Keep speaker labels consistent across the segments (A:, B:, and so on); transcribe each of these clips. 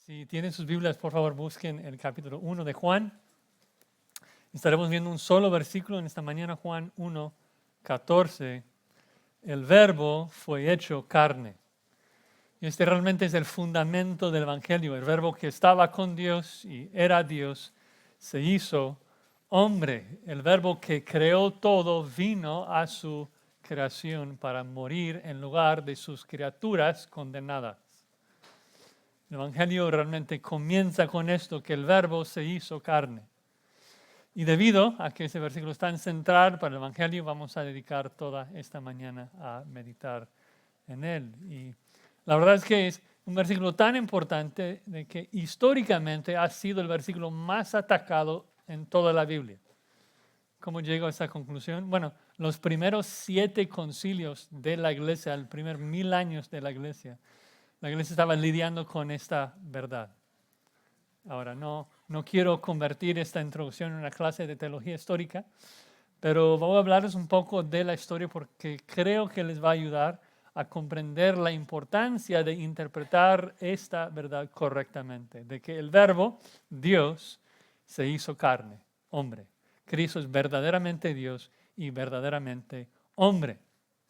A: Si tienen sus Biblias, por favor, busquen el capítulo 1 de Juan. Estaremos viendo un solo versículo en esta mañana, Juan 1, 14. El verbo fue hecho carne. Y este realmente es el fundamento del Evangelio. El verbo que estaba con Dios y era Dios se hizo hombre. El verbo que creó todo vino a su creación para morir en lugar de sus criaturas condenadas. El Evangelio realmente comienza con esto, que el verbo se hizo carne. Y debido a que ese versículo es tan central para el Evangelio, vamos a dedicar toda esta mañana a meditar en él. Y la verdad es que es un versículo tan importante de que históricamente ha sido el versículo más atacado en toda la Biblia. ¿Cómo llego a esa conclusión? Bueno, los primeros 7 concilios de la iglesia, el primer 1000 años de la iglesia estaba lidiando con esta verdad. Ahora, no quiero convertir esta introducción en una clase de teología histórica, pero voy a hablarles un poco de la historia porque creo que les va a ayudar a comprender la importancia de interpretar esta verdad correctamente, de que el verbo, Dios, se hizo carne, hombre. Cristo es verdaderamente Dios y verdaderamente hombre.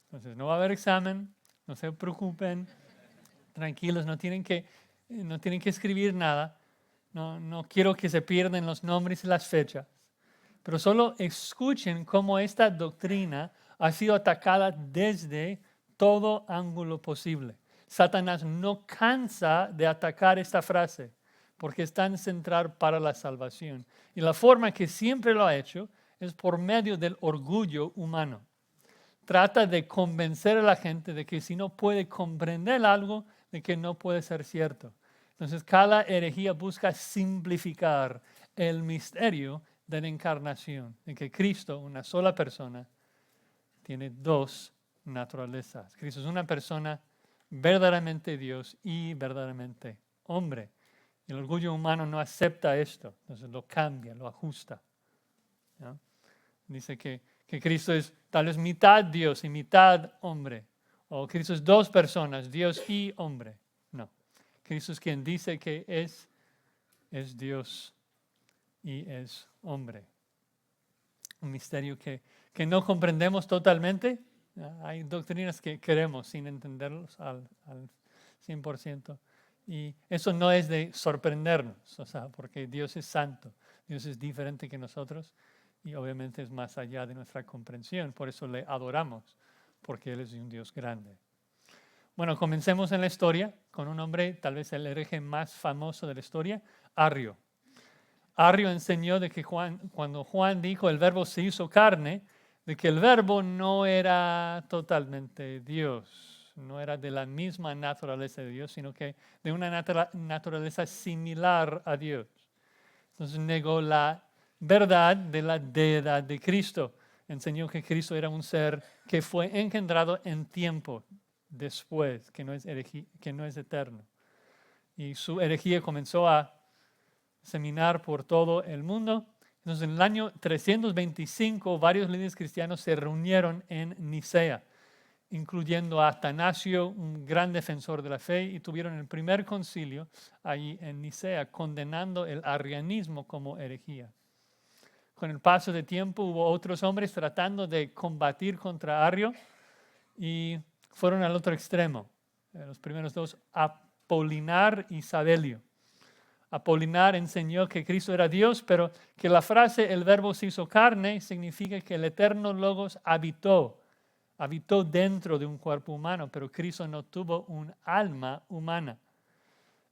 A: Entonces, no va a haber examen, no se preocupen. Tranquilos, no tienen que escribir nada. No quiero que se pierdan los nombres y las fechas. Pero solo escuchen cómo esta doctrina ha sido atacada desde todo ángulo posible. Satanás no cansa de atacar esta frase porque es tan central para la salvación. Y la forma que siempre lo ha hecho es por medio del orgullo humano. Trata de convencer a la gente de que si no puede comprender algo, de que no puede ser cierto. Entonces, cada herejía busca simplificar el misterio de la encarnación, de que Cristo, una sola persona, tiene 2 naturalezas. Cristo es una persona verdaderamente Dios y verdaderamente hombre. El orgullo humano no acepta esto, entonces lo cambia, lo ajusta, ¿no? Dice que Cristo es tal vez mitad Dios y mitad hombre. O Cristo es 2 personas, Dios y hombre. No. Cristo es quien dice que es Dios y es hombre. Un misterio que no comprendemos totalmente. Hay doctrinas que queremos sin entenderlos al 100%. Y eso no es de sorprendernos, porque Dios es santo, Dios es diferente que nosotros. Y obviamente es más allá de nuestra comprensión. Por eso le adoramos, porque Él es un Dios grande. Bueno, comencemos en la historia con un hombre, tal vez el hereje más famoso de la historia, Arrio. Arrio enseñó de que cuando Juan dijo el verbo se hizo carne, de que el verbo no era totalmente Dios, no era de la misma naturaleza de Dios, sino que de una naturaleza similar a Dios. Entonces negó la verdad de la deidad de Cristo. Enseñó que Cristo era un ser que fue engendrado en tiempo después, que no es eterno. Y su herejía comenzó a seminar por todo el mundo. Entonces, en el año 325, varios líderes cristianos se reunieron en Nicea, incluyendo a Atanasio, un gran defensor de la fe, y tuvieron el primer concilio allí en Nicea, condenando el arrianismo como herejía. Con el paso del tiempo hubo otros hombres tratando de combatir contra Arrio y fueron al otro extremo. Los primeros 2, Apolinar y Sabelio. Apolinar enseñó que Cristo era Dios, pero que la frase el verbo se hizo carne significa que el eterno Logos habitó dentro de un cuerpo humano, pero Cristo no tuvo un alma humana.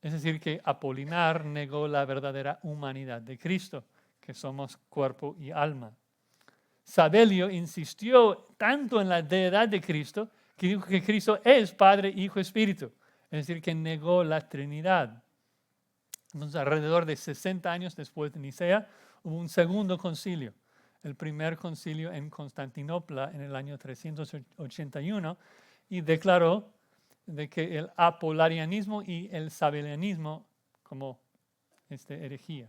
A: Es decir, que Apolinar negó la verdadera humanidad de Cristo, que somos cuerpo y alma. Sabelio insistió tanto en la deidad de Cristo que dijo que Cristo es Padre, Hijo, Espíritu. Es decir, que negó la Trinidad. Entonces, alrededor de 60 años después de Nicea, hubo un segundo concilio. El primer concilio en Constantinopla en el año 381 y declaró de que el apolarianismo y el sabelianismo como herejía.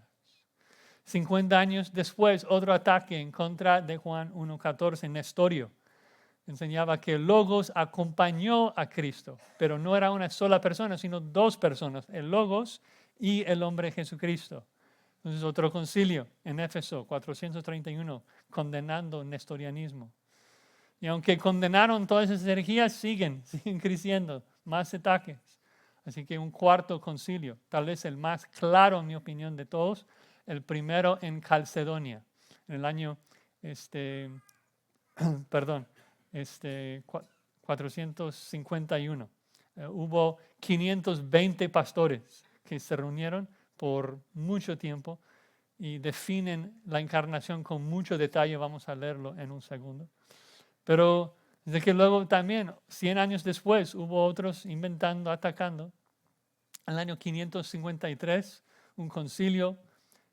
A: 50 años después, otro ataque en contra de Juan 1.14, Nestorio. Enseñaba que el Logos acompañó a Cristo, pero no era una sola persona, sino 2 personas, el Logos y el hombre Jesucristo. Entonces otro concilio en Éfeso, 431, condenando el nestorianismo. Y aunque condenaron todas esas herejías, siguen creciendo, más ataques. Así que un cuarto concilio, tal vez el más claro en mi opinión de todos, el primero en Calcedonia, en el año, perdón, 451. Hubo 520 pastores que se reunieron por mucho tiempo y definen la encarnación con mucho detalle. Vamos a leerlo en un segundo. Pero desde que luego también, 100 años después, hubo otros inventando, atacando. En el año 553, un concilio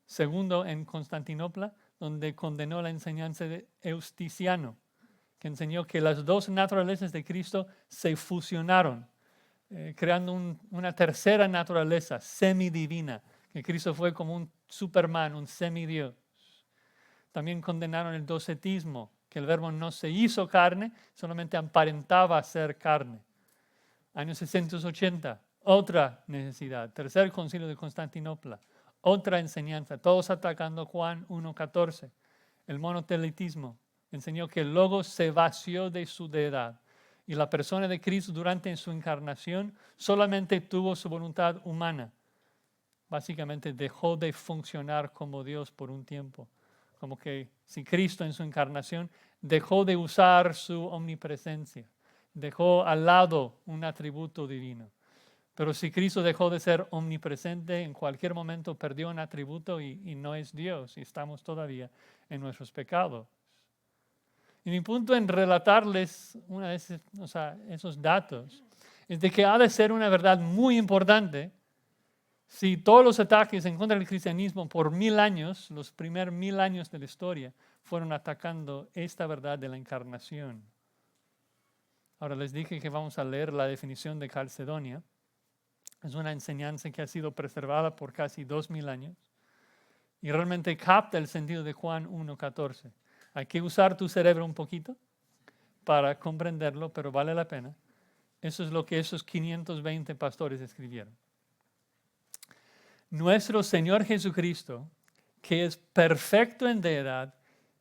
A: segundo en Constantinopla, donde condenó la enseñanza de Eusticiano, que enseñó que las dos naturalezas de Cristo se fusionaron, creando una tercera naturaleza semidivina, que Cristo fue como un Superman, un semidios. También condenaron el docetismo, que el verbo no se hizo carne, solamente aparentaba ser carne. Años 680, otra necesidad. Tercer concilio de Constantinopla, otra enseñanza, todos atacando Juan 1:14. El monotelitismo enseñó que el Logos se vació de su deidad y la persona de Cristo durante su encarnación solamente tuvo su voluntad humana. Básicamente dejó de funcionar como Dios por un tiempo. Como que si Cristo en su encarnación dejó de usar su omnipresencia, dejó al lado un atributo divino. Pero si Cristo dejó de ser omnipresente, en cualquier momento perdió un atributo y no es Dios y estamos todavía en nuestros pecados. Y mi punto en relatarles esos datos es de que ha de ser una verdad muy importante. Si todos los ataques en contra del cristianismo por 1000 años, los primeros 1000 años de la historia, fueron atacando esta verdad de la encarnación. Ahora les dije que vamos a leer la definición de Calcedonia. Es una enseñanza que ha sido preservada por casi 2000 años y realmente capta el sentido de Juan 1:14. Hay que usar tu cerebro un poquito para comprenderlo, pero vale la pena. Eso es lo que esos 520 pastores escribieron. Nuestro Señor Jesucristo, que es perfecto en deidad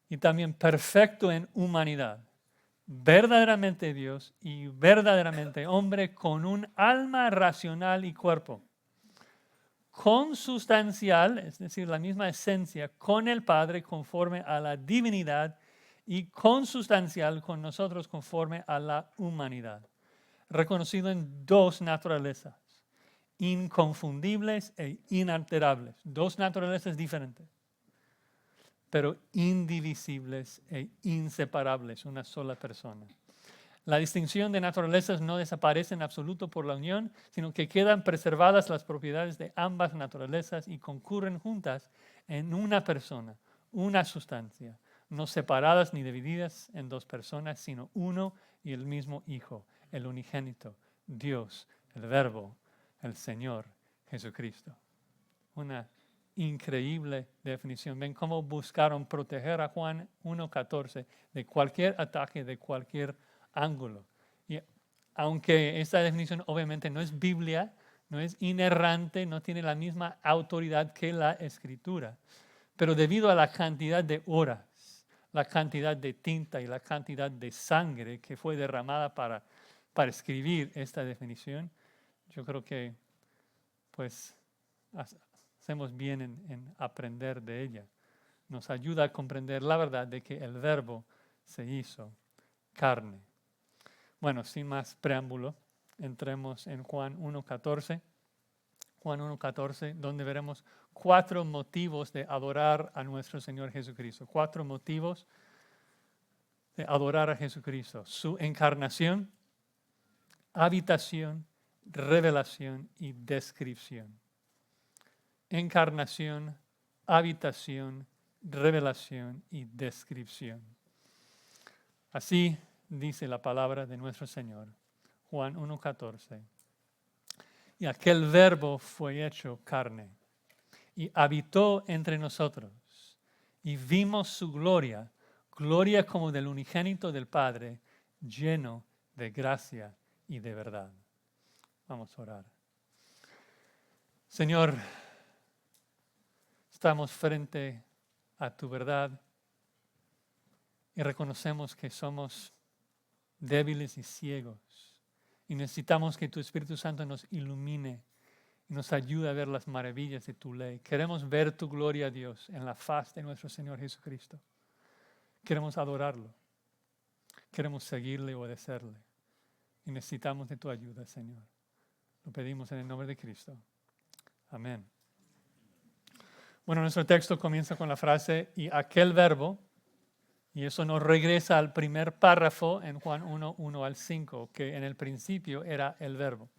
A: y también perfecto en humanidad, verdaderamente Dios y verdaderamente hombre, con un alma racional y cuerpo, consustancial, es decir, la misma esencia, con el Padre conforme a la divinidad y consustancial con nosotros conforme a la humanidad, reconocido en dos naturalezas, inconfundibles e inalterables, dos naturalezas diferentes, pero indivisibles e inseparables, una sola persona. La distinción de naturalezas no desaparece en absoluto por la unión, sino que quedan preservadas las propiedades de ambas naturalezas y concurren juntas en una persona, una sustancia, no separadas ni divididas en dos personas, sino uno y el mismo Hijo, el unigénito, Dios, el Verbo, el Señor Jesucristo. Una increíble definición. Ven cómo buscaron proteger a Juan 1:14 de cualquier ataque, de cualquier ángulo. Y aunque esta definición obviamente no es Biblia, no es inerrante, no tiene la misma autoridad que la Escritura, pero debido a la cantidad de horas, la cantidad de tinta y la cantidad de sangre que fue derramada para escribir esta definición, yo creo que pues hacemos bien en aprender de ella. Nos ayuda a comprender la verdad de que el Verbo se hizo carne. Bueno, sin más preámbulo, entremos en Juan 1:14. Juan 1:14, donde veremos 4 motivos de adorar a nuestro Señor Jesucristo. 4 motivos de adorar a Jesucristo. Su encarnación, habitación, revelación y descripción. Encarnación, habitación, revelación y descripción. Así dice la palabra de nuestro Señor, Juan 1:14. Y aquel Verbo fue hecho carne y habitó entre nosotros y vimos su gloria, gloria como del unigénito del Padre, lleno de gracia y de verdad. Vamos a orar. Señor, estamos frente a tu verdad y reconocemos que somos débiles y ciegos y necesitamos que tu Espíritu Santo nos ilumine y nos ayude a ver las maravillas de tu ley. Queremos ver tu gloria, Dios, en la faz de nuestro Señor Jesucristo. Queremos adorarlo. Queremos seguirle y obedecerle. Y necesitamos de tu ayuda, Señor. Lo pedimos en el nombre de Cristo. Amén. Bueno, nuestro texto comienza con la frase, y aquel verbo, y eso nos regresa al primer párrafo en Juan 1, 1 al 5, que en el principio era el verbo.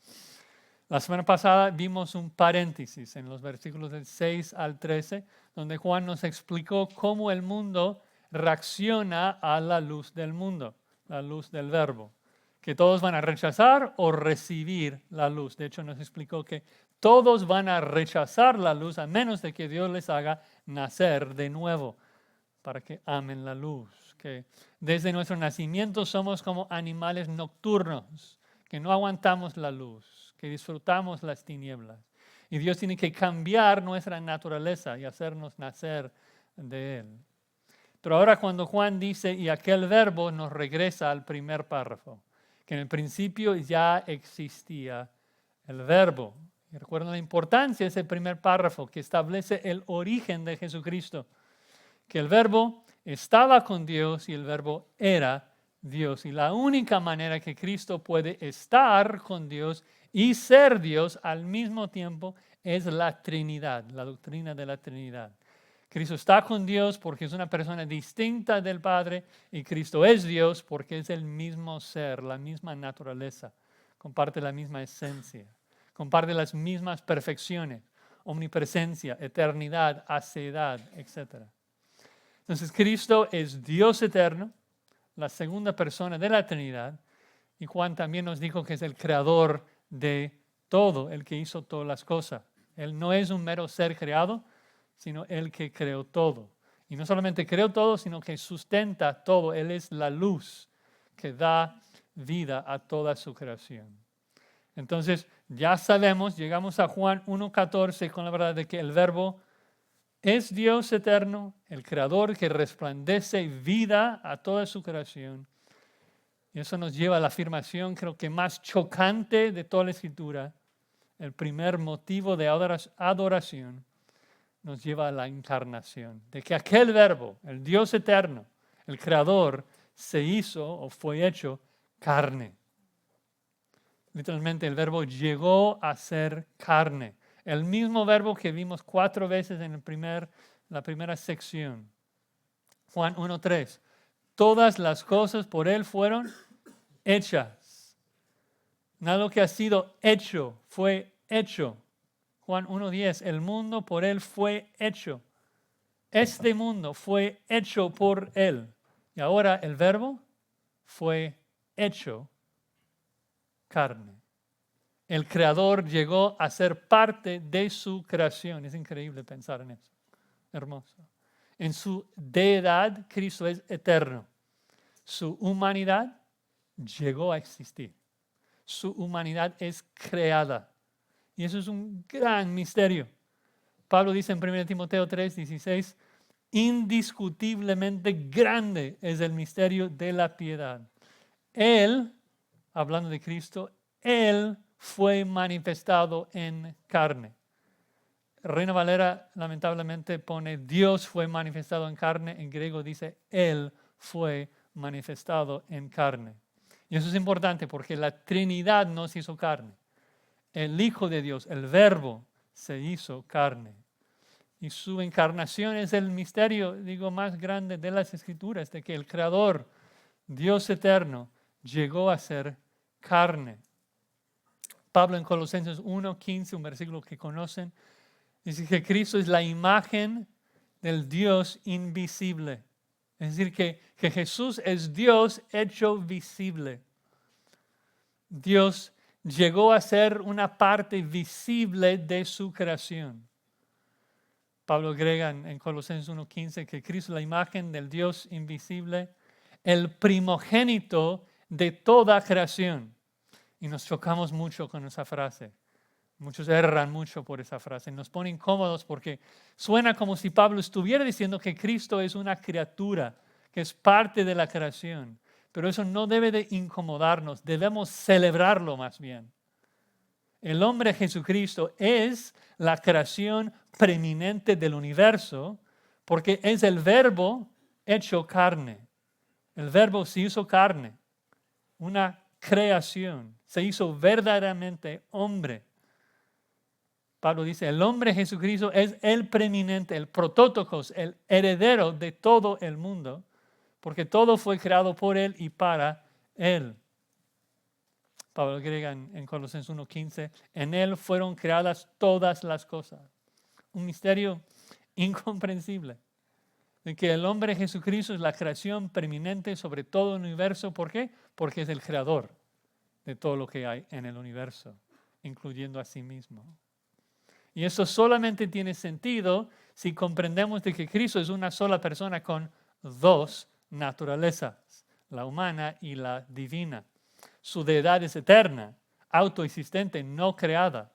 A: La semana pasada vimos un paréntesis en los versículos del 6 al 13, donde Juan nos explicó cómo el mundo reacciona a la luz del mundo, la luz del verbo, que todos van a rechazar o recibir la luz. De hecho, nos explicó que todos van a rechazar la luz a menos de que Dios les haga nacer de nuevo para que amen la luz. Que desde nuestro nacimiento somos como animales nocturnos, que no aguantamos la luz, que disfrutamos las tinieblas. Y Dios tiene que cambiar nuestra naturaleza y hacernos nacer de Él. Pero ahora cuando Juan dice, y aquel verbo, nos regresa al primer párrafo, que en el principio ya existía el verbo. Y recuerden la importancia de ese primer párrafo que establece el origen de Jesucristo, que el verbo estaba con Dios y el verbo era Dios. Y la única manera que Cristo puede estar con Dios y ser Dios al mismo tiempo es la Trinidad, la doctrina de la Trinidad. Cristo está con Dios porque es una persona distinta del Padre y Cristo es Dios porque es el mismo ser, la misma naturaleza, comparte la misma esencia, comparte las mismas perfecciones, omnipresencia, eternidad, aseidad, etc. Entonces Cristo es Dios eterno, la segunda persona de la Trinidad, y Juan también nos dijo que es el creador de todo, el que hizo todas las cosas. Él no es un mero ser creado, sino el que creó todo. Y no solamente creó todo, sino que sustenta todo. Él es la luz que da vida a toda su creación. Entonces, ya sabemos, llegamos a Juan 1:14 con la verdad de que el verbo es Dios eterno, el creador que resplandece vida a toda su creación. Y eso nos lleva a la afirmación, creo que más chocante de toda la Escritura, el primer motivo de adoración, nos lleva a la encarnación, de que aquel verbo, el Dios eterno, el creador, se hizo o fue hecho carne. Literalmente el verbo llegó a ser carne. El mismo verbo que vimos 4 veces en la primera sección. Juan 1:3. Todas las cosas por Él fueron hechas. Nada que ha sido hecho fue hecho. Juan 1:10, el mundo por Él fue hecho. Este mundo fue hecho por Él. Y ahora el verbo fue hecho carne. El Creador llegó a ser parte de su creación. Es increíble pensar en eso. Hermoso. En su deidad, Cristo es eterno. Su humanidad llegó a existir. Su humanidad es creada. Y eso es un gran misterio. Pablo dice en 1 Timoteo 3:16, indiscutiblemente grande es el misterio de la piedad. Él, hablando de Cristo, Él fue manifestado en carne. Reina Valera lamentablemente pone Dios fue manifestado en carne. En griego dice Él fue manifestado en carne. Y eso es importante porque la Trinidad no se hizo carne. El Hijo de Dios, el Verbo, se hizo carne. Y su encarnación es el misterio, más grande de las Escrituras, de que el Creador, Dios eterno, llegó a ser carne. Pablo en Colosenses 1:15, un versículo que conocen, dice que Cristo es la imagen del Dios invisible. Es decir, que Jesús es Dios hecho visible. Dios llegó a ser una parte visible de su creación. Pablo agrega en Colosenses 1:15 que Cristo es la imagen del Dios invisible, el primogénito de toda creación. Y nos chocamos mucho con esa frase. Muchos erran mucho por esa frase. Nos pone incómodos porque suena como si Pablo estuviera diciendo que Cristo es una criatura, que es parte de la creación. Pero eso no debe de incomodarnos, debemos celebrarlo más bien. El hombre Jesucristo es la creación preeminente del universo porque es el Verbo hecho carne. El Verbo se hizo carne, una creación, se hizo verdaderamente hombre. Pablo dice, el hombre Jesucristo es el preeminente, el protótocos, el heredero de todo el mundo, porque todo fue creado por él y para él. Pablo agrega en Colosenses 1:15, en él fueron creadas todas las cosas. Un misterio incomprensible de que el hombre Jesucristo es la creación preeminente sobre todo el universo. ¿Por qué? Porque es el creador de todo lo que hay en el universo, incluyendo a sí mismo. Y eso solamente tiene sentido si comprendemos de que Cristo es una sola persona con dos naturalezas, la humana y la divina. Su deidad es eterna, autoexistente, no creada.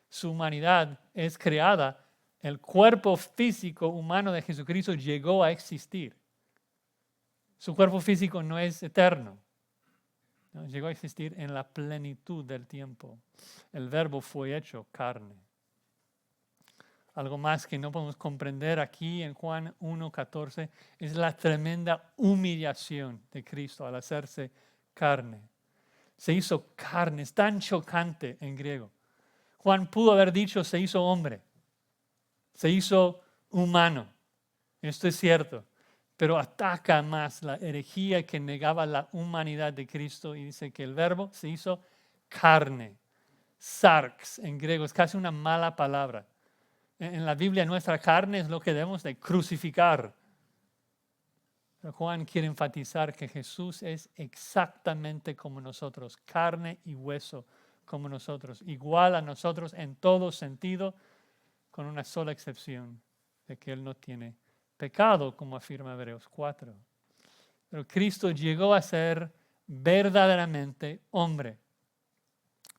A: Su humanidad es creada. El cuerpo físico humano de Jesucristo llegó a existir. Su cuerpo físico no es eterno. ¿No? Llegó a existir en la plenitud del tiempo. El Verbo fue hecho carne. Algo más que no podemos comprender aquí en Juan 1:14 es la tremenda humillación de Cristo al hacerse carne. Se hizo carne, es tan chocante en griego. Juan pudo haber dicho se hizo hombre, se hizo humano. Esto es cierto, pero ataca más la herejía que negaba la humanidad de Cristo y dice que el Verbo se hizo carne. Sarx en griego es casi una mala palabra. En la Biblia nuestra carne es lo que debemos de crucificar. Pero Juan quiere enfatizar que Jesús es exactamente como nosotros, carne y hueso como nosotros, igual a nosotros en todo sentido, con una sola excepción, de que Él no tiene pecado, como afirma Hebreos 4. Pero Cristo llegó a ser verdaderamente hombre.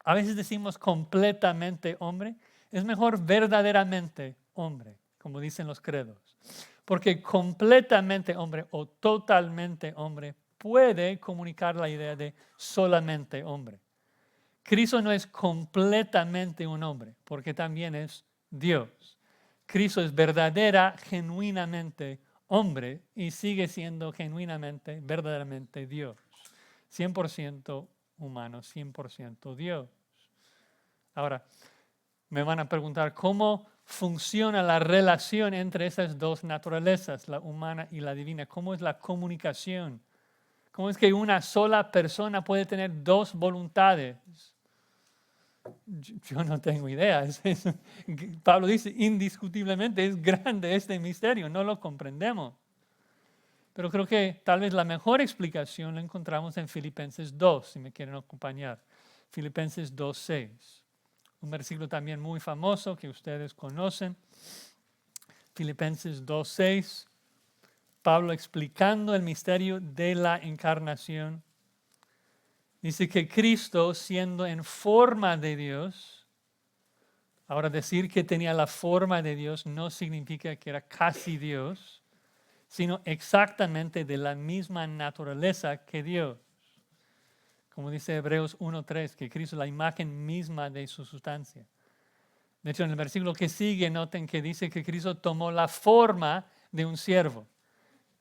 A: A veces decimos completamente hombre, es mejor verdaderamente hombre, como dicen los credos. Porque completamente hombre o totalmente hombre puede comunicar la idea de solamente hombre. Cristo no es completamente un hombre, porque también es Dios. Cristo es genuinamente hombre y sigue siendo genuinamente, verdaderamente Dios. 100% humano, 100% Dios. Ahora, me van a preguntar cómo funciona la relación entre esas dos naturalezas, la humana y la divina. ¿Cómo es la comunicación? ¿Cómo es que una sola persona puede tener dos voluntades? Yo no tengo idea. Pablo dice, indiscutiblemente es grande este misterio, no lo comprendemos. Pero creo que tal vez la mejor explicación la encontramos en Filipenses 2, si me quieren acompañar. Filipenses 2:6. Un versículo también muy famoso que ustedes conocen. Filipenses 2:6. Pablo explicando el misterio de la encarnación. Dice que Cristo, siendo en forma de Dios, ahora decir que tenía la forma de Dios no significa que era casi Dios, sino exactamente de la misma naturaleza que Dios. Como dice Hebreos 1:3, que Cristo es la imagen misma de su sustancia. De hecho, en el versículo que sigue, noten que dice que Cristo tomó la forma de un siervo.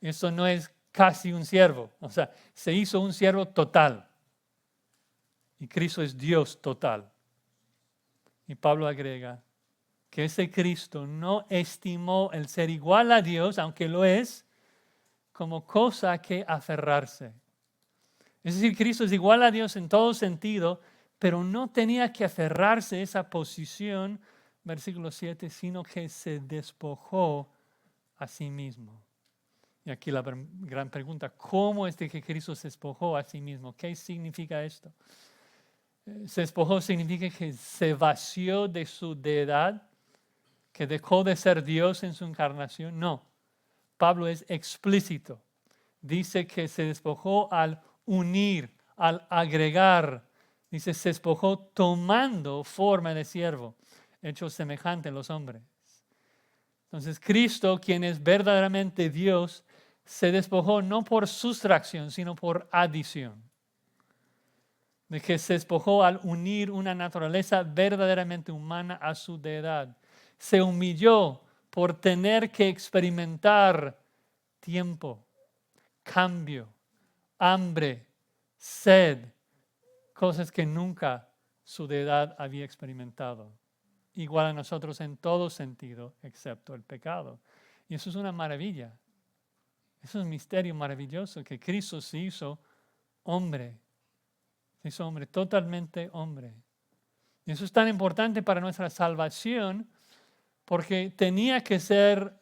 A: Eso no es casi un siervo, o sea, se hizo un siervo total. Y Cristo es Dios total. Y Pablo agrega que ese Cristo no estimó el ser igual a Dios, aunque lo es, como cosa que aferrarse. Es decir, Cristo es igual a Dios en todo sentido, pero no tenía que aferrarse a esa posición, versículo 7, sino que se despojó a sí mismo. Y aquí la gran pregunta, ¿cómo es de que Cristo se despojó a sí mismo? ¿Qué significa esto? Se despojó significa que se vació de su deidad, que dejó de ser Dios en su encarnación. No, Pablo es explícito. Dice que se despojó al unir, al agregar Dice, se despojó tomando forma de siervo, hecho semejante a los hombres. Entonces Cristo, quien es verdaderamente Dios, se despojó no por sustracción, sino por adición. De que se despojó al unir una naturaleza verdaderamente humana a su deidad. Se humilló por tener que experimentar tiempo, cambio, hambre, sed, cosas que nunca su deidad había experimentado. Igual a nosotros en todo sentido, excepto el pecado. Y eso es una maravilla. Eso es un misterio maravilloso, que Cristo se hizo hombre. Se hizo hombre, totalmente hombre. Y eso es tan importante para nuestra salvación, porque tenía que ser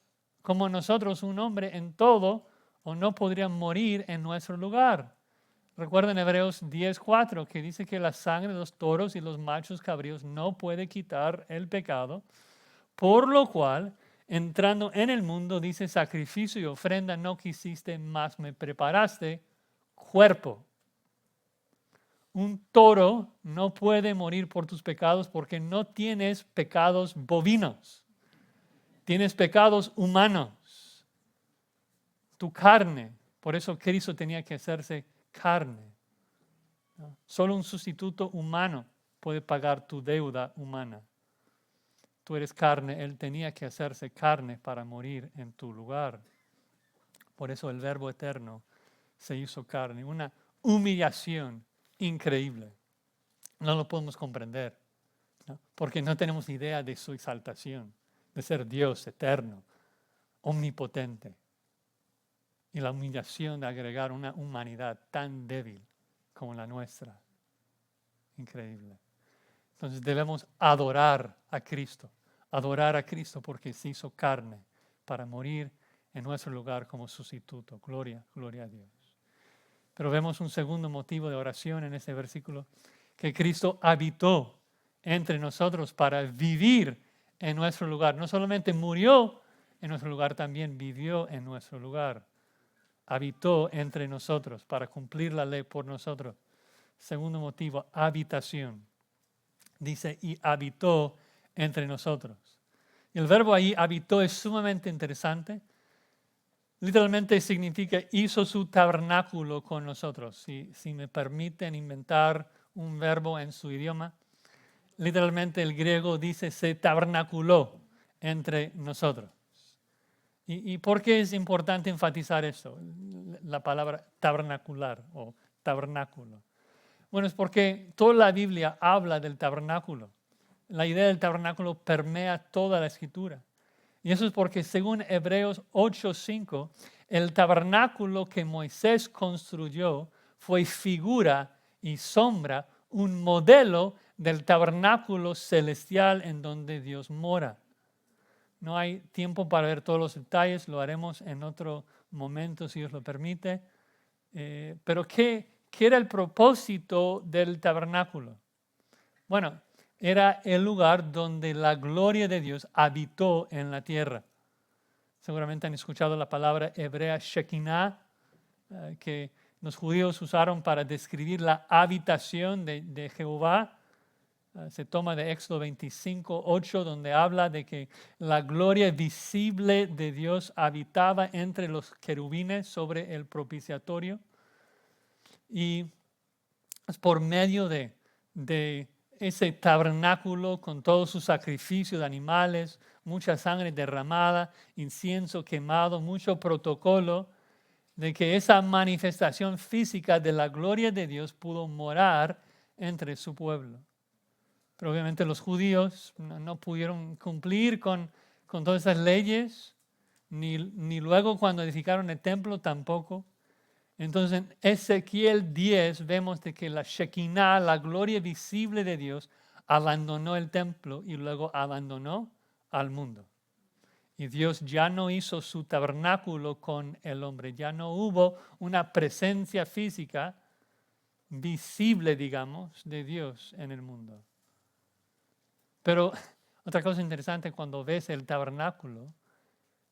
A: como nosotros un hombre en todo, o no podría morir en nuestro lugar. Recuerden Hebreos 10:4, que dice que la sangre de los toros y los machos cabríos no puede quitar el pecado, por lo cual, entrando en el mundo, dice, sacrificio y ofrenda no quisiste, mas me preparaste cuerpo. Un toro no puede morir por tus pecados porque no tienes pecados bovinos. Tienes pecados humanos. Tu carne. Por eso Cristo tenía que hacerse carne. ¿No? Solo un sustituto humano puede pagar tu deuda humana. Tú eres carne, Él tenía que hacerse carne para morir en tu lugar. Por eso el Verbo eterno se hizo carne. Una humillación increíble. No lo podemos comprender, ¿no? Porque no tenemos idea de su exaltación, de ser Dios eterno, omnipotente. Y la humillación de agregar una humanidad tan débil como la nuestra. Increíble. Entonces debemos adorar a Cristo porque se hizo carne para morir en nuestro lugar como sustituto. Gloria, gloria a Dios. Pero vemos un segundo motivo de oración en este versículo, que Cristo habitó entre nosotros para vivir en nuestro lugar. No solamente murió en nuestro lugar, también vivió en nuestro lugar. Habitó entre nosotros para cumplir la ley por nosotros. Segundo motivo, habitación. Dice, y habitó entre nosotros. Y el verbo ahí, habitó, es sumamente interesante. Literalmente significa hizo su tabernáculo con nosotros. Si me permiten inventar un verbo en su idioma, literalmente el griego dice se tabernaculó entre nosotros. ¿Y por qué es importante enfatizar esto? La palabra tabernacular o tabernáculo. Bueno, es porque toda la Biblia habla del tabernáculo. La idea del tabernáculo permea toda la escritura. Y eso es porque según Hebreos 8:5, el tabernáculo que Moisés construyó fue figura y sombra, un modelo del tabernáculo celestial en donde Dios mora. No hay tiempo para ver todos los detalles, lo haremos en otro momento si Dios lo permite. Pero ¿qué era el propósito del tabernáculo? Bueno, era el lugar donde la gloria de Dios habitó en la tierra. Seguramente han escuchado la palabra hebrea Shekinah, que los judíos usaron para describir la habitación de Jehová. Se toma de Éxodo 25:8, donde habla de que la gloria visible de Dios habitaba entre los querubines sobre el propiciatorio. Y es por medio de ese tabernáculo con todo su sacrificio de animales, mucha sangre derramada, incienso quemado, mucho protocolo, de que esa manifestación física de la gloria de Dios pudo morar entre su pueblo. Pero obviamente los judíos no pudieron cumplir con todas esas leyes, ni luego cuando edificaron el templo tampoco. Entonces en Ezequiel 10 vemos de que la Shekinah, la gloria visible de Dios, abandonó el templo y luego abandonó al mundo. Y Dios ya no hizo su tabernáculo con el hombre, ya no hubo una presencia física visible, digamos, de Dios en el mundo. Pero otra cosa interesante, cuando ves el tabernáculo,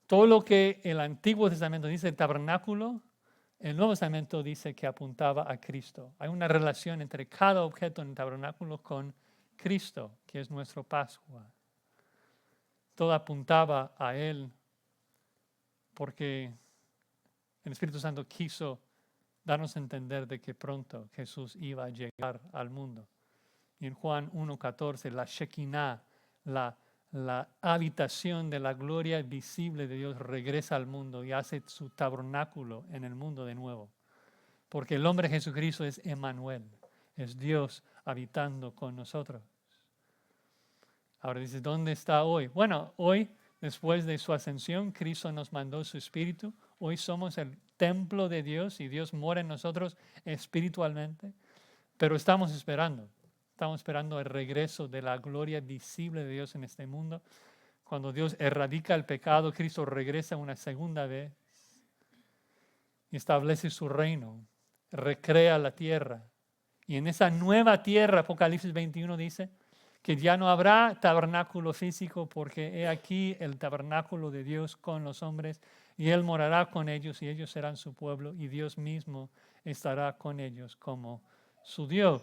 A: todo lo que el Antiguo Testamento dice el tabernáculo, El Nuevo Testamento dice que apuntaba a Cristo. Hay una relación entre cada objeto en el tabernáculo con Cristo, que es nuestro Pascua. Todo apuntaba a Él porque el Espíritu Santo quiso darnos a entender de que pronto Jesús iba a llegar al mundo. Y en Juan 1:14, la Shekinah, la habitación de la gloria visible de Dios regresa al mundo y hace su tabernáculo en el mundo de nuevo. Porque el hombre Jesucristo es Emmanuel, es Dios habitando con nosotros. Ahora dices, ¿dónde está hoy? Bueno, hoy, después de su ascensión, Cristo nos mandó su Espíritu. Hoy somos el templo de Dios y Dios mora en nosotros espiritualmente. Pero estamos esperando el regreso de la gloria visible de Dios en este mundo. Cuando Dios erradica el pecado, Cristo regresa una segunda vez y establece su reino, recrea la tierra. Y en esa nueva tierra, Apocalipsis 21 dice que ya no habrá tabernáculo físico porque he aquí el tabernáculo de Dios con los hombres y Él morará con ellos y ellos serán su pueblo y Dios mismo estará con ellos como su Dios.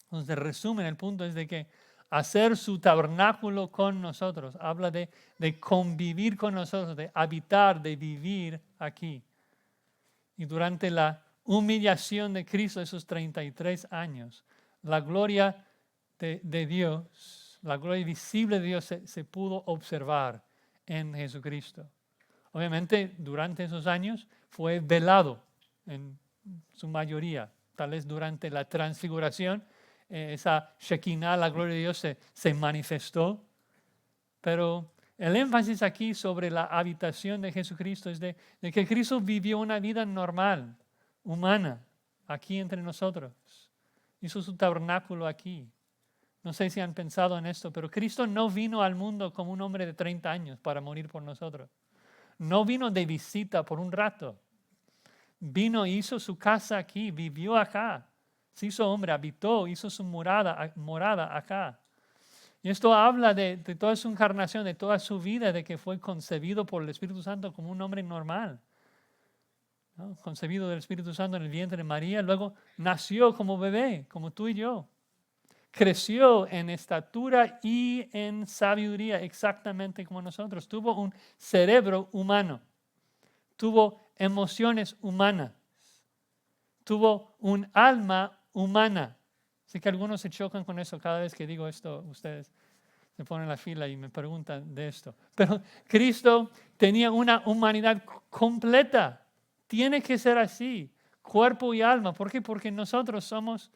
A: Entonces, en resumen, el punto es de que hacer su tabernáculo con nosotros habla de convivir con nosotros, de habitar, de vivir aquí. Y durante la humillación de Cristo, esos 33 años, la gloria de Dios, la gloria visible de Dios se pudo observar en Jesucristo. Obviamente, durante esos años fue velado en su mayoría. Tal vez durante la transfiguración, esa Shekinah, la gloria de Dios, se manifestó. Pero el énfasis aquí sobre la habitación de Jesucristo es de que Cristo vivió una vida normal, humana, aquí entre nosotros. Hizo su tabernáculo aquí. No sé si han pensado en esto, pero Cristo no vino al mundo como un hombre de 30 años para morir por nosotros. No vino de visita por un rato. Vino, hizo su casa aquí, vivió acá. Se hizo hombre, habitó, hizo su morada acá. Y esto habla de toda su encarnación, de toda su vida, de que fue concebido por el Espíritu Santo como un hombre normal, ¿no? Concebido del Espíritu Santo en el vientre de María, luego nació como bebé, como tú y yo. Creció en estatura y en sabiduría exactamente como nosotros. Tuvo un cerebro humano. Tuvo emociones humanas. Tuvo un alma humana. Sé que algunos se chocan con eso cada vez que digo esto, ustedes se ponen en la fila y me preguntan de esto. Pero Cristo tenía una humanidad completa. Tiene que ser así, cuerpo y alma. ¿Por qué? Porque nosotros somos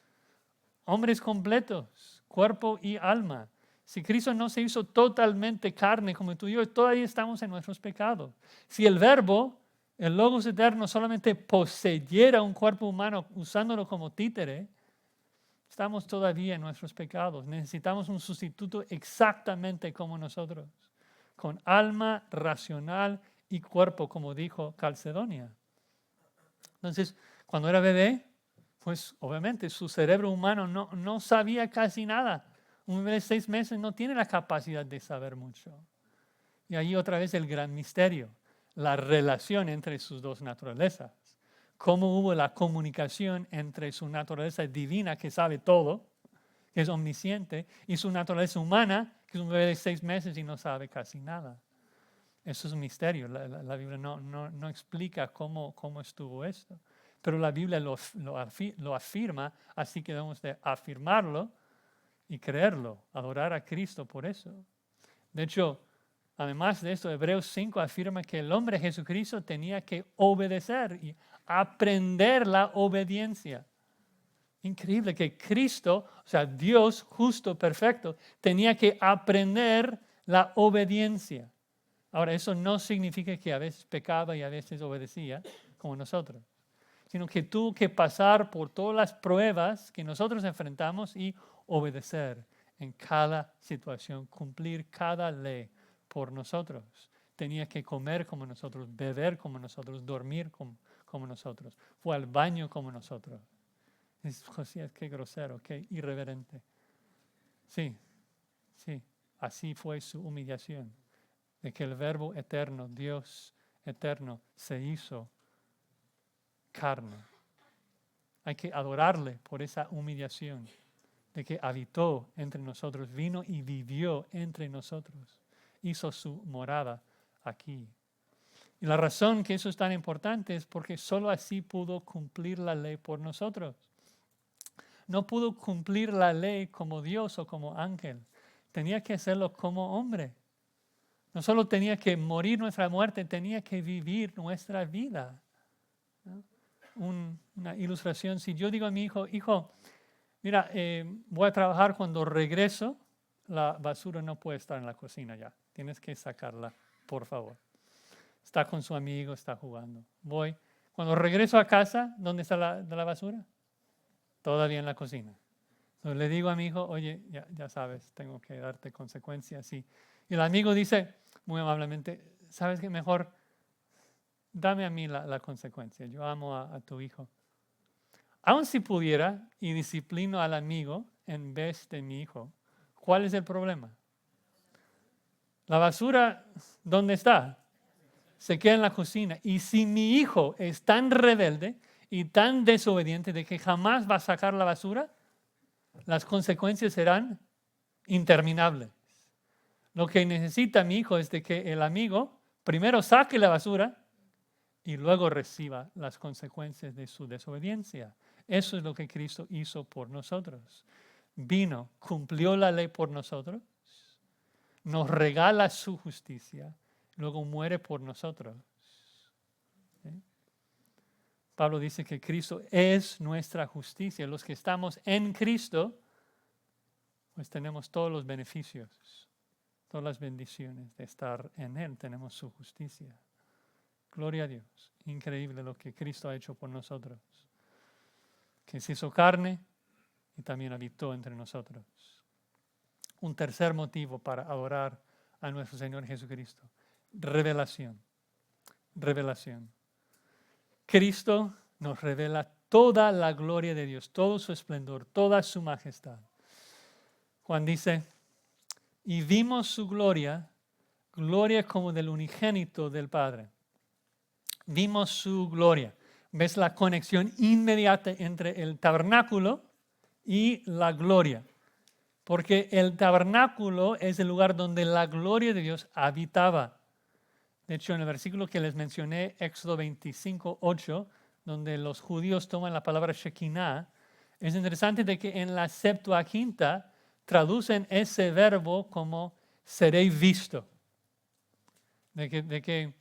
A: hombres completos, cuerpo y alma. Si Cristo no se hizo totalmente carne como tú y yo, todavía estamos en nuestros pecados. Si el Verbo, el Logos eterno, solamente poseyera un cuerpo humano usándolo como títere, estamos todavía en nuestros pecados. Necesitamos un sustituto exactamente como nosotros, con alma racional y cuerpo, como dijo Calcedonia. Entonces, cuando era bebé, pues obviamente su cerebro humano no sabía casi nada. Un bebé de 6 meses no tiene la capacidad de saber mucho. Y ahí otra vez el gran misterio, la relación entre sus dos naturalezas. Cómo hubo la comunicación entre su naturaleza divina, que sabe todo, que es omnisciente, y su naturaleza humana, que es un bebé de 6 meses y no sabe casi nada. Eso es un misterio. La Biblia no explica cómo estuvo esto. Pero la Biblia lo afirma, así que debemos de afirmarlo y creerlo, adorar a Cristo por eso. De hecho, además de esto, Hebreos 5 afirma que el hombre Jesucristo tenía que obedecer y aprender la obediencia. Increíble que Cristo, o sea, Dios justo, perfecto, tenía que aprender la obediencia. Ahora, eso no significa que a veces pecaba y a veces obedecía, como nosotros, sino que tuvo que pasar por todas las pruebas que nosotros enfrentamos y obedecer en cada situación, cumplir cada ley por nosotros. Tenía que comer como nosotros, beber como nosotros, dormir como nosotros. Fue al baño como nosotros. Josías, qué grosero, qué irreverente. Sí, así fue su humillación, de que el Verbo eterno, Dios eterno, se hizo carne. Hay que adorarle por esa humillación de que habitó entre nosotros, vino y vivió entre nosotros, hizo su morada aquí. Y la razón que eso es tan importante es porque solo así pudo cumplir la ley por nosotros. No pudo cumplir la ley como Dios o como ángel. Tenía que hacerlo como hombre. No solo tenía que morir nuestra muerte, tenía que vivir nuestra vida. ¿No? Una ilustración, si yo digo a mi hijo, mira, voy a trabajar, cuando regreso, la basura no puede estar en la cocina ya. Tienes que sacarla, por favor. Está con su amigo, está jugando. Cuando regreso a casa, ¿dónde está la basura? Todavía en la cocina. Entonces le digo a mi hijo, oye, ya sabes, tengo que darte consecuencias. Y el amigo dice, muy amablemente, ¿sabes qué? Mejor dame a mí la consecuencia. Yo amo a tu hijo. Aun si pudiera y disciplino al amigo en vez de mi hijo, ¿cuál es el problema? La basura, ¿dónde está? Se queda en la cocina. Y si mi hijo es tan rebelde y tan desobediente de que jamás va a sacar la basura, las consecuencias serán interminables. Lo que necesita mi hijo es de que el amigo primero saque la basura y luego reciba las consecuencias de su desobediencia. Eso es lo que Cristo hizo por nosotros. Vino, cumplió la ley por nosotros, nos regala su justicia, luego muere por nosotros. ¿Sí? Pablo dice que Cristo es nuestra justicia. Los que estamos en Cristo, pues tenemos todos los beneficios, todas las bendiciones de estar en Él. Tenemos su justicia. Gloria a Dios. Increíble lo que Cristo ha hecho por nosotros. Que se hizo carne y también habitó entre nosotros. Un tercer motivo para adorar a nuestro Señor Jesucristo. Revelación. Revelación. Cristo nos revela toda la gloria de Dios, todo su esplendor, toda su majestad. Juan dice, y vimos su gloria, gloria como del unigénito del Padre. Vimos su gloria. ¿Ves la conexión inmediata entre el tabernáculo y la gloria? Porque el tabernáculo es el lugar donde la gloria de Dios habitaba. De hecho, en el versículo que les mencioné, Éxodo 25:8, donde los judíos toman la palabra Shekinah, es interesante de que en la Septuaginta traducen ese verbo como seréis visto. De que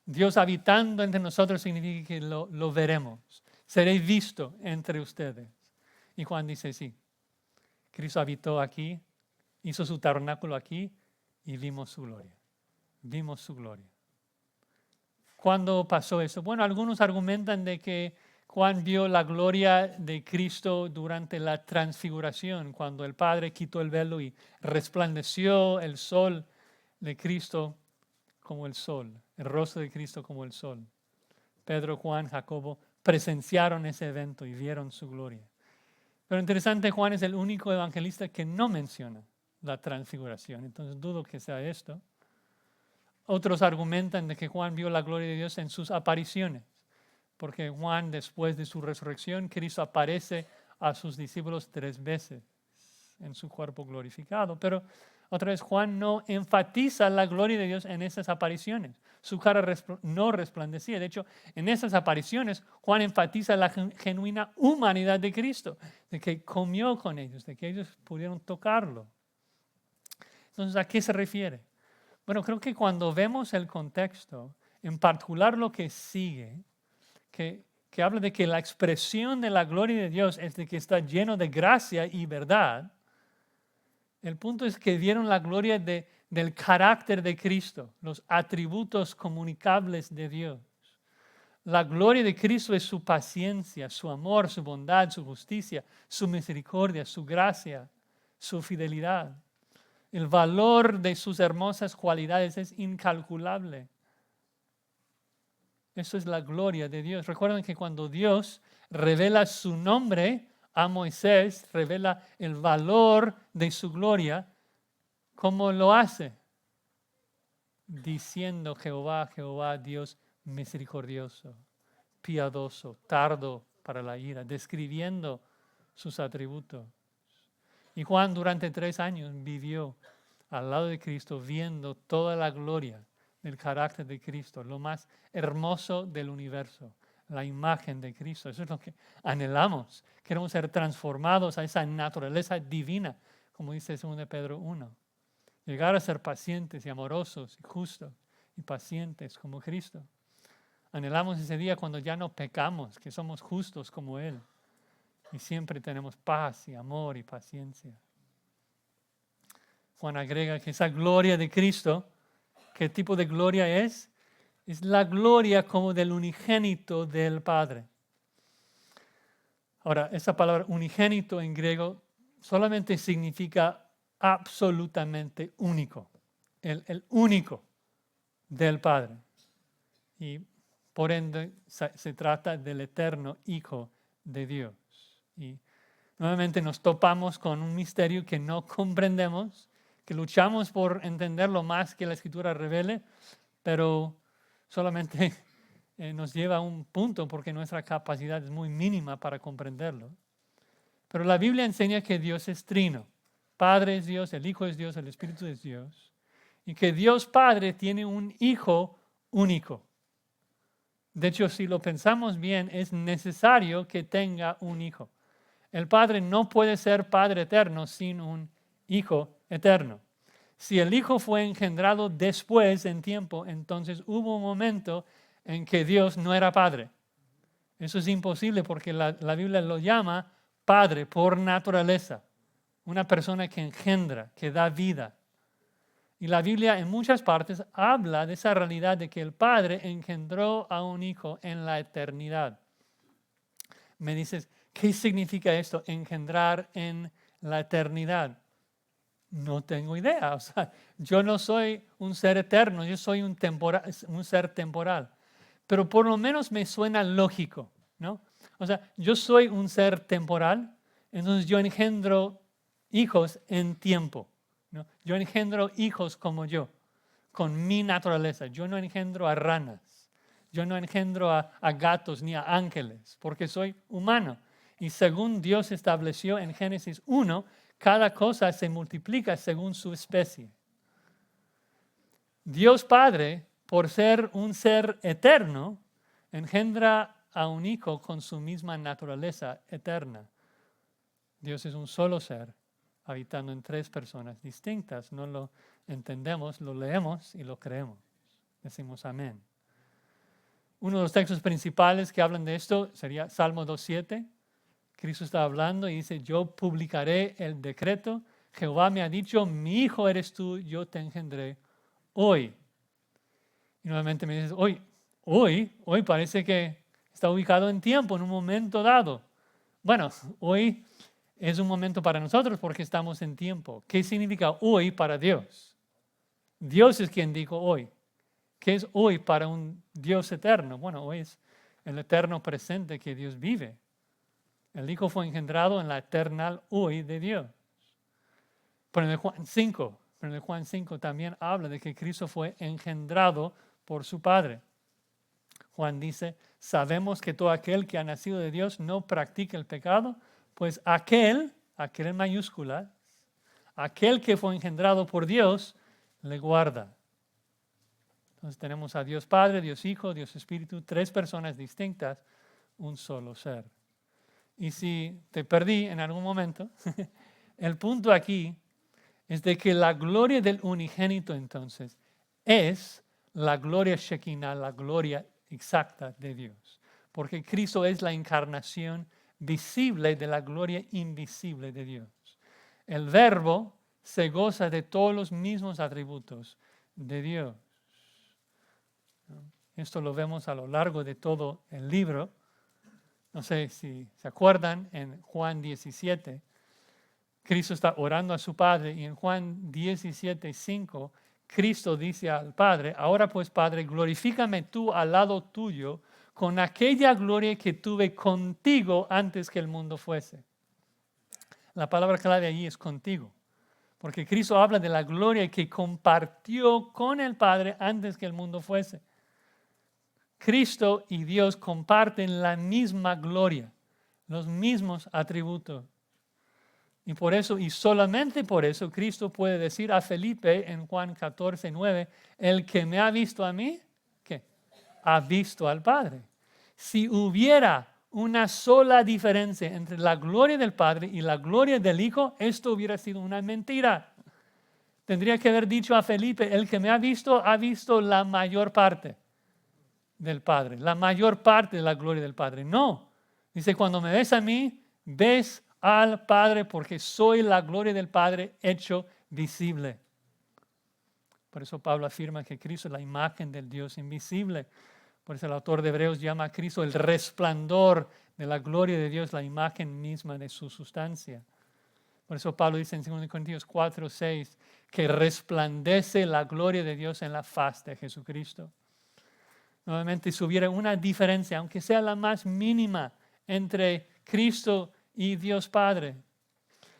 A: Dios habitando entre nosotros significa que lo veremos. Seréis visto entre ustedes. Y Juan dice, sí, Cristo habitó aquí, hizo su tabernáculo aquí y vimos su gloria. Vimos su gloria. ¿Cuándo pasó eso? Bueno, algunos argumentan de que Juan vio la gloria de Cristo durante la transfiguración, cuando el Padre quitó el velo y resplandeció el sol de Cristo como el sol, el rostro de Cristo como el sol. Pedro, Juan, Jacobo presenciaron ese evento y vieron su gloria. Pero interesante, Juan es el único evangelista que no menciona la transfiguración, entonces dudo que sea esto. Otros argumentan de que Juan vio la gloria de Dios en sus apariciones, porque Juan, después de su resurrección, Cristo aparece a sus discípulos 3 veces en su cuerpo glorificado. Pero otra vez, Juan no enfatiza la gloria de Dios en esas apariciones. Su cara no resplandecía. De hecho, en esas apariciones, Juan enfatiza la genuina humanidad de Cristo, de que comió con ellos, de que ellos pudieron tocarlo. Entonces, ¿a qué se refiere? Bueno, creo que cuando vemos el contexto, en particular lo que sigue, que habla de que la expresión de la gloria de Dios es de que está lleno de gracia y verdad, el punto es que vieron la gloria del carácter de Cristo, los atributos comunicables de Dios. La gloria de Cristo es su paciencia, su amor, su bondad, su justicia, su misericordia, su gracia, su fidelidad. El valor de sus hermosas cualidades es incalculable. Eso es la gloria de Dios. Recuerden que cuando Dios revela su nombre a Moisés, revela el valor de su gloria, ¿cómo lo hace? Diciendo Jehová, Jehová, Dios misericordioso, piadoso, tardo para la ira, describiendo sus atributos. Y Juan durante 3 años vivió al lado de Cristo, viendo toda la gloria del carácter de Cristo, lo más hermoso del universo, la imagen de Cristo. Eso es lo que anhelamos. Queremos ser transformados a esa naturaleza divina, como dice 2 Pedro 1. Llegar a ser pacientes y amorosos y justos y pacientes como Cristo. Anhelamos ese día cuando ya no pecamos, que somos justos como Él. Y siempre tenemos paz y amor y paciencia. Juan agrega que esa gloria de Cristo, ¿qué tipo de gloria es? Es la gloria como del unigénito del Padre. Ahora, esa palabra unigénito en griego solamente significa absolutamente único. El único del Padre. Y por ende se trata del eterno Hijo de Dios. Y nuevamente nos topamos con un misterio que no comprendemos, que luchamos por entenderlo más que la Escritura revele, pero solamente nos lleva a un punto porque nuestra capacidad es muy mínima para comprenderlo. Pero la Biblia enseña que Dios es trino. Padre es Dios, el Hijo es Dios, el Espíritu es Dios. Y que Dios Padre tiene un Hijo único. De hecho, si lo pensamos bien, es necesario que tenga un hijo. El Padre no puede ser Padre eterno sin un Hijo eterno. Si el Hijo fue engendrado después en tiempo, entonces hubo un momento en que Dios no era Padre. Eso es imposible porque la Biblia lo llama Padre por naturaleza. Una persona que engendra, que da vida. Y la Biblia en muchas partes habla de esa realidad de que el Padre engendró a un hijo en la eternidad. Me dices, ¿qué significa esto, engendrar en la eternidad? No tengo idea. O sea, yo no soy un ser eterno, yo soy un ser temporal. Pero por lo menos me suena lógico, ¿no? O sea, yo soy un ser temporal, entonces yo engendro hijos en tiempo. ¿No? Yo engendro hijos como yo, con mi naturaleza. Yo no engendro a ranas. Yo no engendro a gatos ni a ángeles, porque soy humano. Y según Dios estableció en Génesis 1, cada cosa se multiplica según su especie. Dios Padre, por ser un ser eterno, engendra a un hijo con su misma naturaleza eterna. Dios es un solo ser, habitando en 3 personas distintas. No lo entendemos, lo leemos y lo creemos. Decimos amén. Uno de los textos principales que hablan de esto sería Salmo 2:7. Cristo está hablando y dice, yo publicaré el decreto. Jehová me ha dicho, mi hijo eres tú, yo te engendré hoy. Y nuevamente me dices, hoy parece que está ubicado en tiempo, en un momento dado. Bueno, hoy es un momento para nosotros porque estamos en tiempo. ¿Qué significa hoy para Dios? Dios es quien dijo hoy. ¿Qué es hoy para un Dios eterno? Bueno, hoy es el eterno presente que Dios vive. El Hijo fue engendrado en la eternal hoy de Dios. Pero en el Juan 5 también habla de que Cristo fue engendrado por su Padre. Juan dice, sabemos que todo aquel que ha nacido de Dios no practica el pecado, pues aquel en mayúscula, aquel que fue engendrado por Dios, le guarda. Entonces tenemos a Dios Padre, Dios Hijo, Dios Espíritu, 3 personas distintas, un solo ser. Y si te perdí en algún momento, el punto aquí es de que la gloria del unigénito entonces es la gloria Shekinah, la gloria exacta de Dios. Porque Cristo es la encarnación visible de la gloria invisible de Dios. El Verbo se goza de todos los mismos atributos de Dios. Esto lo vemos a lo largo de todo el libro. No sé si se acuerdan, en Juan 17, Cristo está orando a su Padre y en Juan 17:5, Cristo dice al Padre, ahora pues Padre, glorifícame tú al lado tuyo con aquella gloria que tuve contigo antes que el mundo fuese. La palabra clave allí es contigo, porque Cristo habla de la gloria que compartió con el Padre antes que el mundo fuese. Cristo y Dios comparten la misma gloria, los mismos atributos. Y por eso, y solamente por eso, Cristo puede decir a Felipe en Juan 14:9, el que me ha visto a mí, ¿qué? Ha visto al Padre. Si hubiera una sola diferencia entre la gloria del Padre y la gloria del Hijo, esto hubiera sido una mentira. Tendría que haber dicho a Felipe, el que me ha visto la mayor parte del Padre, la mayor parte de la gloria del Padre. No, dice, cuando me ves a mí, ves al Padre porque soy la gloria del Padre hecho visible. Por eso Pablo afirma que Cristo es la imagen del Dios invisible. Por eso el autor de Hebreos llama a Cristo el resplandor de la gloria de Dios, la imagen misma de su sustancia. Por eso Pablo dice en 2 Corintios 4:6 que resplandece la gloria de Dios en la faz de Jesucristo. Nuevamente, si hubiera una diferencia, aunque sea la más mínima, entre Cristo y Dios Padre,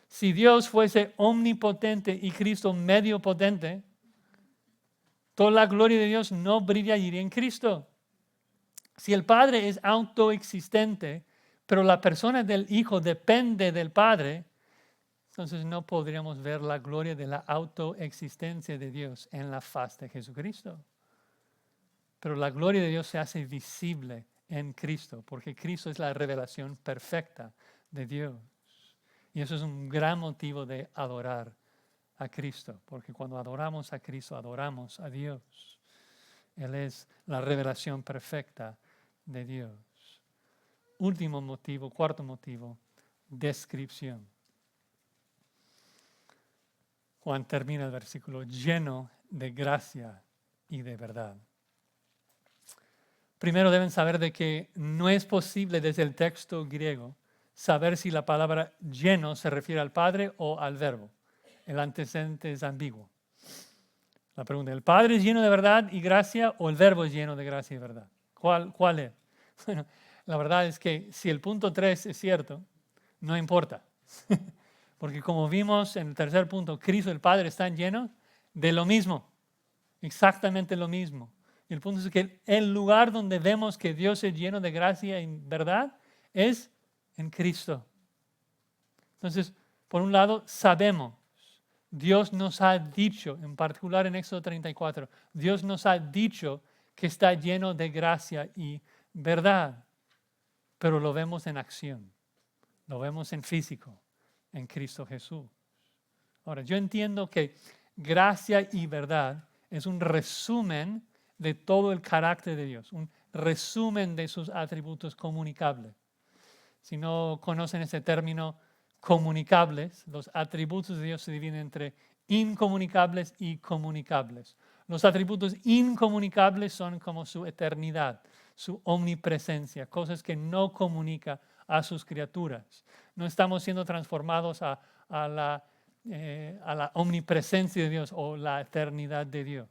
A: si Dios fuese omnipotente y Cristo medio potente, toda la gloria de Dios no brillaría en Cristo. Si el Padre es autoexistente, pero la persona del Hijo depende del Padre, entonces no podríamos ver la gloria de la autoexistencia de Dios en la faz de Jesucristo. Pero la gloria de Dios se hace visible en Cristo, porque Cristo es la revelación perfecta de Dios. Y eso es un gran motivo de adorar a Cristo, porque cuando adoramos a Cristo, adoramos a Dios. Él es la revelación perfecta de Dios. Último motivo, cuarto motivo, descripción. Juan termina el versículo lleno de gracia y de verdad. Primero deben saber de que no es posible desde el texto griego saber si la palabra lleno se refiere al Padre o al Verbo. El antecedente es ambiguo. La pregunta, ¿el Padre es lleno de verdad y gracia o el Verbo es lleno de gracia y verdad? ¿Cuál es? Bueno, la verdad es que si el punto 3 es cierto, no importa. Porque como vimos en el tercer punto, Cristo y el Padre están llenos de lo mismo, exactamente lo mismo. Y el punto es que el lugar donde vemos que Dios es lleno de gracia y verdad es en Cristo. Entonces, por un lado, sabemos, Dios nos ha dicho, en particular en Éxodo 34, Dios nos ha dicho que está lleno de gracia y verdad, pero lo vemos en acción, lo vemos en físico, en Cristo Jesús. Ahora, yo entiendo que gracia y verdad es un resumen de todo el carácter de Dios, un resumen de sus atributos comunicables. Si no conocen ese término, comunicables, los atributos de Dios se dividen entre incomunicables y comunicables. Los atributos incomunicables son como su eternidad, su omnipresencia, cosas que no comunica a sus criaturas. No estamos siendo transformados a la omnipresencia de Dios o la eternidad de Dios.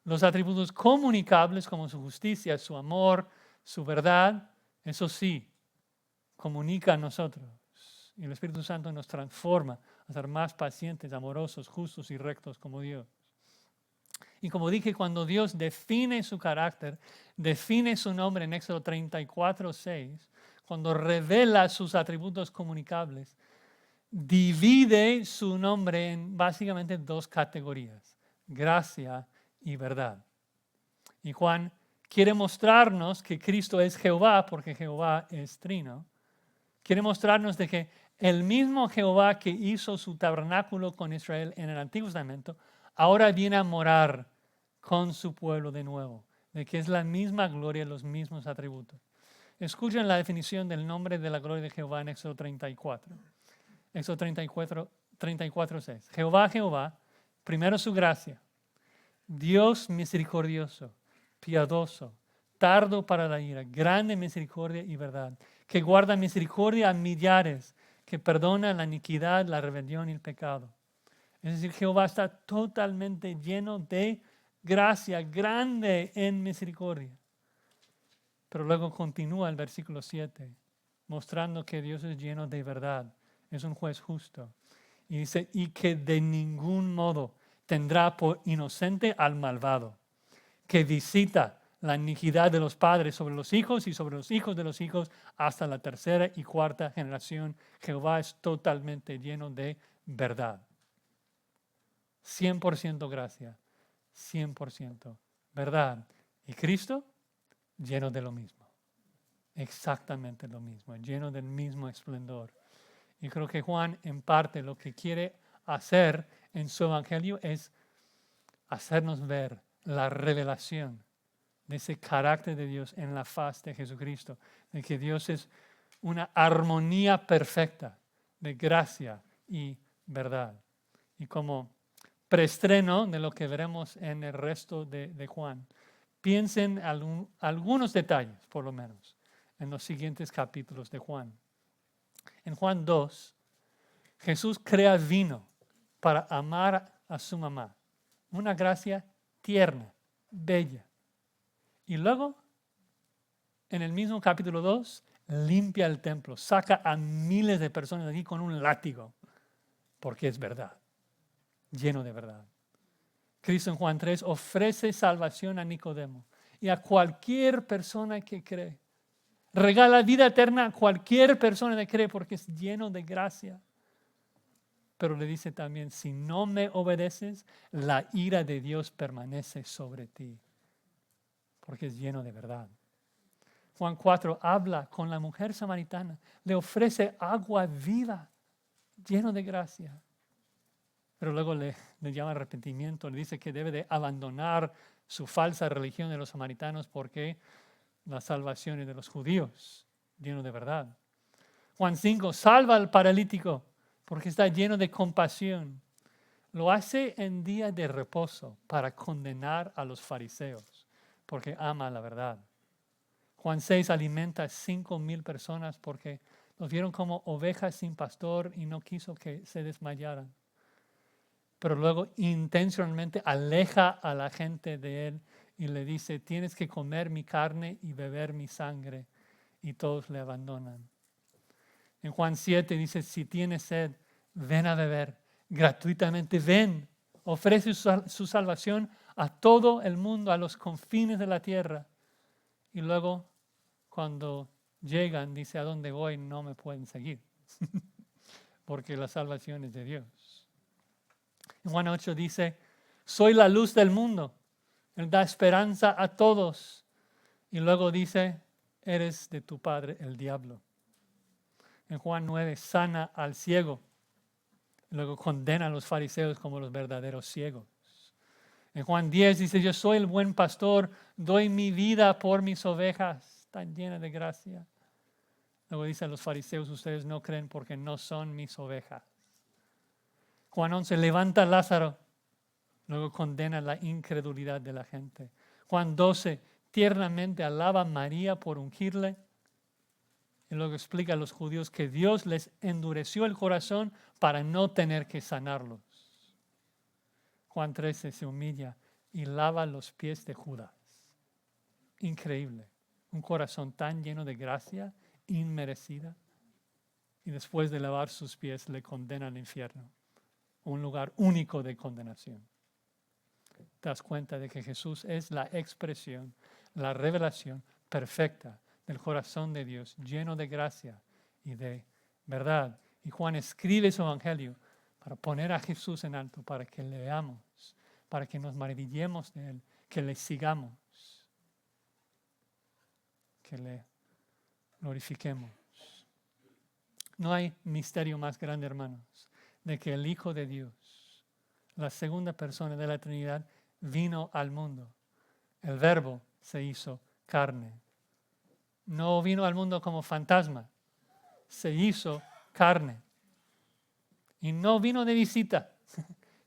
A: Los atributos comunicables como su justicia, su amor, su verdad, eso sí, comunica a nosotros. Y el Espíritu Santo nos transforma a ser más pacientes, amorosos, justos y rectos como Dios. Y como dije, cuando Dios define su carácter, define su nombre en Éxodo 34:6, cuando revela sus atributos comunicables, divide su nombre en básicamente dos categorías, gracia y verdad. Y Juan quiere mostrarnos que Cristo es Jehová, porque Jehová es trino. Quiere mostrarnos de que el mismo Jehová que hizo su tabernáculo con Israel en el Antiguo Testamento, ahora viene a morar con su pueblo de nuevo, de que es la misma gloria, los mismos atributos. Escuchen la definición del nombre de la gloria de Jehová en Éxodo 34. Éxodo 34:6. Jehová, Jehová, primero su gracia, Dios misericordioso, piadoso, tardo para la ira, grande misericordia y verdad, que guarda misericordia a millares, que perdona la iniquidad, la rebelión y el pecado. Es decir, Jehová está totalmente lleno de gracia, grande en misericordia. Pero luego continúa el versículo 7, mostrando que Dios es lleno de verdad, es un juez justo. Y dice, y que de ningún modo tendrá por inocente al malvado, que visita la iniquidad de los padres sobre los hijos y sobre los hijos de los hijos hasta la tercera y cuarta generación. Jehová es totalmente lleno de verdad. 100% gracia, 100% verdad. Y Cristo, lleno de lo mismo. Exactamente lo mismo, lleno del mismo esplendor. Y creo que Juan, en parte, lo que quiere hacer en su evangelio es hacernos ver la revelación de ese carácter de Dios en la faz de Jesucristo, de que Dios es una armonía perfecta de gracia y verdad. Y como preestreno de lo que veremos en el resto de Juan, piensen algunos detalles, por lo menos, en los siguientes capítulos de Juan. En Juan 2, Jesús crea vino para amar a su mamá. Una gracia tierna, bella. Y luego, en el mismo capítulo 2, limpia el templo, saca a miles de personas de allí con un látigo, porque es verdad, lleno de verdad. Cristo en Juan 3 ofrece salvación a Nicodemo y a cualquier persona que cree. Regala vida eterna a cualquier persona que cree porque es lleno de gracia. Pero le dice también, si no me obedeces, la ira de Dios permanece sobre ti, porque es lleno de verdad. Juan 4 habla con la mujer samaritana, le ofrece agua viva, lleno de gracia. Pero luego le llama arrepentimiento, le dice que debe de abandonar su falsa religión de los samaritanos porque la salvación es de los judíos, lleno de verdad. Juan 5 salva al paralítico porque está lleno de compasión. Lo hace en día de reposo para condenar a los fariseos porque ama la verdad. Juan 6 alimenta a 5,000 personas porque los vieron como ovejas sin pastor y no quiso que se desmayaran. Pero luego intencionalmente aleja a la gente de él y le dice, tienes que comer mi carne y beber mi sangre. Y todos le abandonan. En Juan 7 dice, si tienes sed, ven a beber gratuitamente, ven. Ofrece su salvación a todo el mundo, a los confines de la tierra. Y luego, cuando llegan, dice, a dónde voy no me pueden seguir, porque la salvación es de Dios. En Juan 8 dice, soy la luz del mundo. Él da esperanza a todos. Y luego dice, eres de tu padre el diablo. En Juan 9 sana al ciego. Y luego condena a los fariseos como los verdaderos ciegos. En Juan 10 dice, yo soy el buen pastor, doy mi vida por mis ovejas. Tan llena de gracia. Luego dice a los fariseos, ustedes no creen porque no son mis ovejas. Juan 11 levanta a Lázaro. Luego condena la incredulidad de la gente. Juan 12 tiernamente alaba a María por ungirle. Y luego explica a los judíos que Dios les endureció el corazón para no tener que sanarlos. Juan 13 se humilla y lava los pies de Judas. Increíble. Un corazón tan lleno de gracia, inmerecida. Y después de lavar sus pies le condena al infierno. Un lugar único de condenación. Te das cuenta de que Jesús es la expresión, la revelación perfecta del corazón de Dios, lleno de gracia y de verdad. Y Juan escribe su evangelio para poner a Jesús en alto, para que le veamos, para que nos maravillemos de Él, que le sigamos, que le glorifiquemos. No hay misterio más grande, hermanos, de que el Hijo de Dios, la segunda persona de la Trinidad, vino al mundo. El Verbo se hizo carne. No vino al mundo como fantasma, se hizo carne. Y no vino de visita,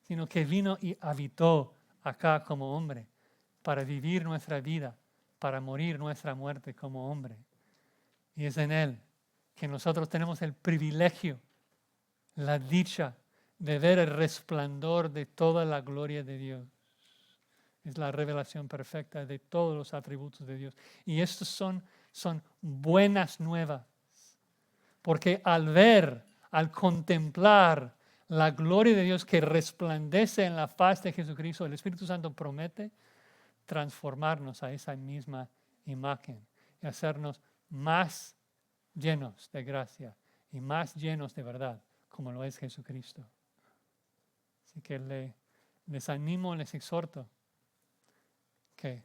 A: sino que vino y habitó acá como hombre, para vivir nuestra vida, para morir nuestra muerte como hombre. Y es en Él que nosotros tenemos el privilegio, la dicha de ver el resplandor de toda la gloria de Dios. Es la revelación perfecta de todos los atributos de Dios. Y estos son buenas nuevas. Porque al ver, al contemplar la gloria de Dios que resplandece en la faz de Jesucristo, el Espíritu Santo promete transformarnos a esa misma imagen y hacernos más llenos de gracia y más llenos de verdad, como lo es Jesucristo. Así que les animo, les exhorto que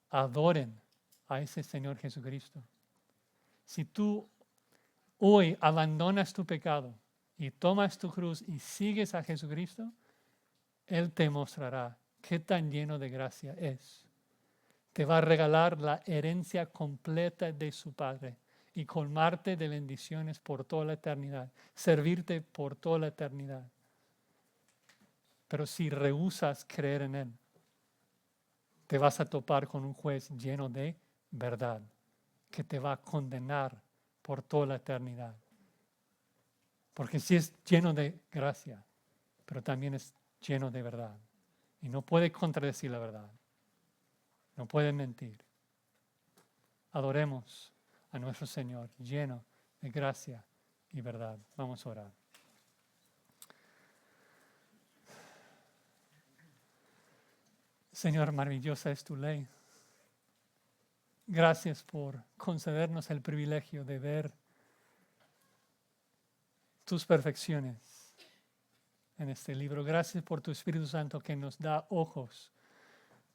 A: adoren a ese Señor Jesucristo. Si tú hoy abandonas tu pecado y tomas tu cruz y sigues a Jesucristo, Él te mostrará qué tan lleno de gracia es. Te va a regalar la herencia completa de su Padre y colmarte de bendiciones por toda la eternidad, servirte por toda la eternidad. Pero si rehusas creer en Él, te vas a topar con un juez lleno de verdad, que te va a condenar por toda la eternidad. Porque sí es lleno de gracia, pero también es lleno de verdad. Y no puede contradecir la verdad. No puede mentir. Adoremos a nuestro Señor, lleno de gracia y verdad. Vamos a orar. Señor, maravillosa es tu ley. Gracias por concedernos el privilegio de ver tus perfecciones en este libro. Gracias por tu Espíritu Santo que nos da ojos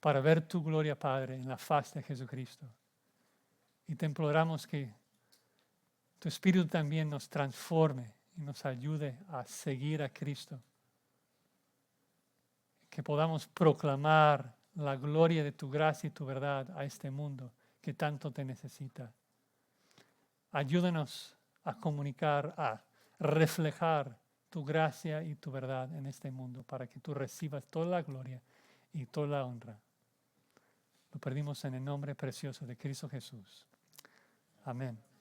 A: para ver tu gloria, Padre, en la faz de Jesucristo. Y te imploramos que tu Espíritu también nos transforme y nos ayude a seguir a Cristo. Que podamos proclamar la gloria de tu gracia y tu verdad a este mundo que tanto te necesita. Ayúdanos a comunicar, a reflejar tu gracia y tu verdad en este mundo para que tú recibas toda la gloria y toda la honra. Lo pedimos en el nombre precioso de Cristo Jesús. Amén.